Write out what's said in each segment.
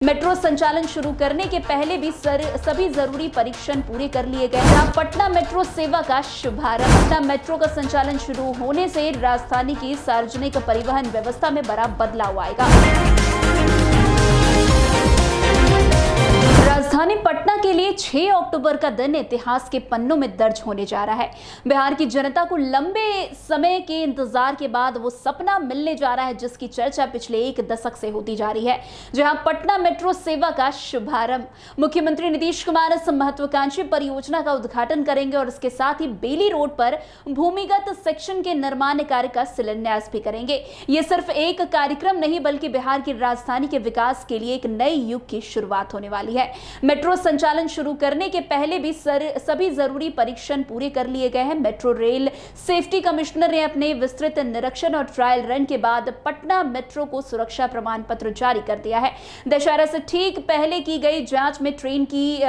Metro संचालन शुरू करने के पहले भी सभी जरूरी परीक्षण पूरे कर लिए गए हैं। पटना मेट्रो सेवा का शुभारंभ। पटना मेट्रो का संचालन शुरू होने से राजधानी की सार्वजनिक परिवहन व्यवस्था में बड़ा बदलाव आएगा। राजधानी पटना के लिए 6 अक्टूबर का दिन इतिहास के पन्नों में दर्ज होने जा रहा है। बिहार की जनता को लंबे समय के इंतजार के बाद वो सपना मिलने जा रहा है जिसकी चर्चा पिछले 1 दशक से होती जा रही है, जहां पटना मेट्रो सेवा का शुभारंभ मुख्यमंत्री नीतीश कुमार इस महत्वाकांक्षी परियोजना का उद्घाटन करेंगे और इसके साथ ही बेली रोड पर भूमिगत सेक्शन के निर्माण कार्य का शिलान्यास भी करेंगे। ये सिर्फ एक कार्यक्रम नहीं बल्कि बिहार की राजधानी के विकास के लिए एक नए युग की शुरुआत होने वाली है। मेट्रो संचालन शुरू करने के पहले भी सभी जरूरी परीक्षण पूरे कर लिए गए हैं। मेट्रो रेल सेफ्टी कमिश्नर ने अपने विस्तृत निरीक्षण और ट्रायल रन के बाद पटना मेट्रो को सुरक्षा प्रमाण पत्र जारी कर दिया है। दशहरा से ठीक पहले की गई जांच में ट्रेन की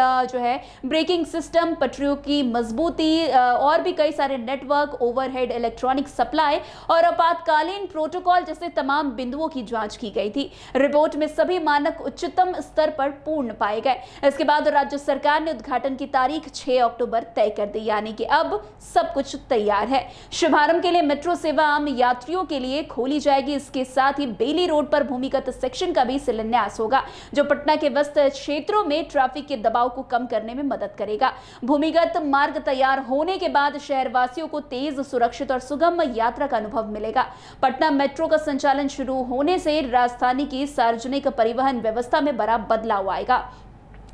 ब्रेकिंग सिस्टम, पटरियों की मजबूती और भी कई सारे नेटवर्क, ओवरहेड इलेक्ट्रॉनिक सप्लाई और आपातकालीन प्रोटोकॉल जैसे तमाम बिंदुओं की जांच की गई थी। रिपोर्ट में सभी मानक उच्चतम स्तर पर पूर्ण पाए गए। इसके बाद राज्य सरकार ने उद्घाटन की तारीख 6 अक्टूबर तय कर दी, यानी कि अब सब कुछ तैयार है। शुभारंभ के लिए मेट्रो सेवा आम यात्रियों के लिए खोली जाएगी। इसके साथ ही बेली रोड पर भूमिगत सेक्शन का भी शिलान्यास होगा, जो पटना के व्यस्त क्षेत्रों में ट्रैफिक के दबाव को कम करने में मदद करेगा। भूमिगत मार्ग तैयार होने के बाद शहरवासियों को तेज, सुरक्षित और सुगम यात्रा का अनुभव मिलेगा। पटना मेट्रो का संचालन शुरू होने से राजधानी की सार्वजनिक परिवहन व्यवस्था में बड़ा बदलाव आएगा।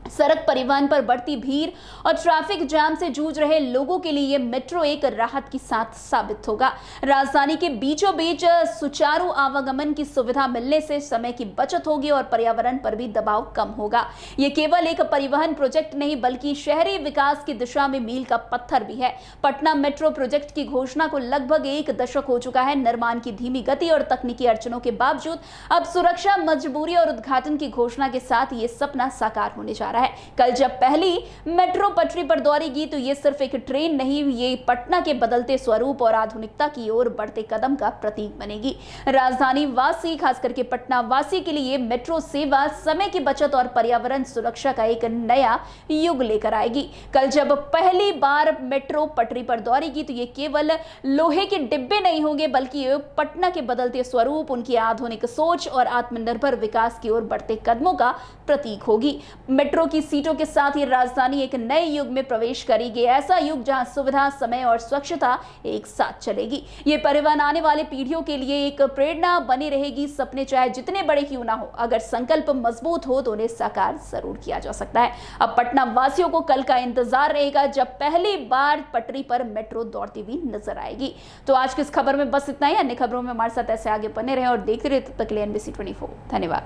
सड़क परिवहन पर बढ़ती भीड़ और ट्रैफिक जाम से जूझ रहे लोगों के लिए मेट्रो एक राहत की साथ साबित होगा। राजधानी के बीचों बीच सुचारू आवागमन की सुविधा मिलने से समय की बचत होगी और पर्यावरण पर भी दबाव कम होगा। ये केवल एक परिवहन प्रोजेक्ट नहीं बल्कि शहरी विकास की दिशा में मील का पत्थर भी है। पटना मेट्रो प्रोजेक्ट की घोषणा को लगभग 1 दशक हो चुका है। निर्माण की धीमी गति और तकनीकी अड़चनों के बावजूद अब सुरक्षा, मजबूरी और उद्घाटन की घोषणा के साथ ये सपना साकार होने जा रहा है। कल जब पहली मेट्रो पटरी पर दौड़ेगी तो ये सिर्फ एक ट्रेन नहीं, ये पटना के बदलते स्वरूप और आधुनिकता की ओर बढ़ते कदम का प्रतीक बनेगी। राजधानी वासी, खास करके पटना वासी के लिए मेट्रो सेवा समय की बचत और पर्यावरण सुरक्षा का एक नया युग लेकर आएगी। कल जब पहली बार मेट्रो पटरी पर दौड़ेगी तो ये केवल लोहे के डिब्बे नहीं होंगे बल्कि ये पटना के बदलते स्वरूप, उनकी आधुनिक सोच और आत्मनिर्भर विकास की ओर बढ़ते कदमों का प्रतीक होगी। मेट्रो की सीटों के साथ ही राजधानी एक नए युग में प्रवेश करेगी, ऐसा युग जहां सुविधा, समय और स्वच्छता एक साथ चलेगी। ये परिवहन आने वाले पीढ़ियों के लिए एक प्रेरणा बनी रहेगी। सपने चाहे जितने बड़े क्यों ना हो, अगर संकल्प मजबूत हो तो उन्हें साकार जरूर किया जा सकता है। अब पटना वासियों को कल का इंतजार रहेगा जब पहली बार पटरी पर मेट्रो दौड़ती हुई नजर आएगी। तो आज की इस खबर में बस इतना ही। अन्य खबरों में हमारे साथ ऐसे आगे बने रहे और देखते रहे। तब तक के लिए NBC 24 धन्यवाद।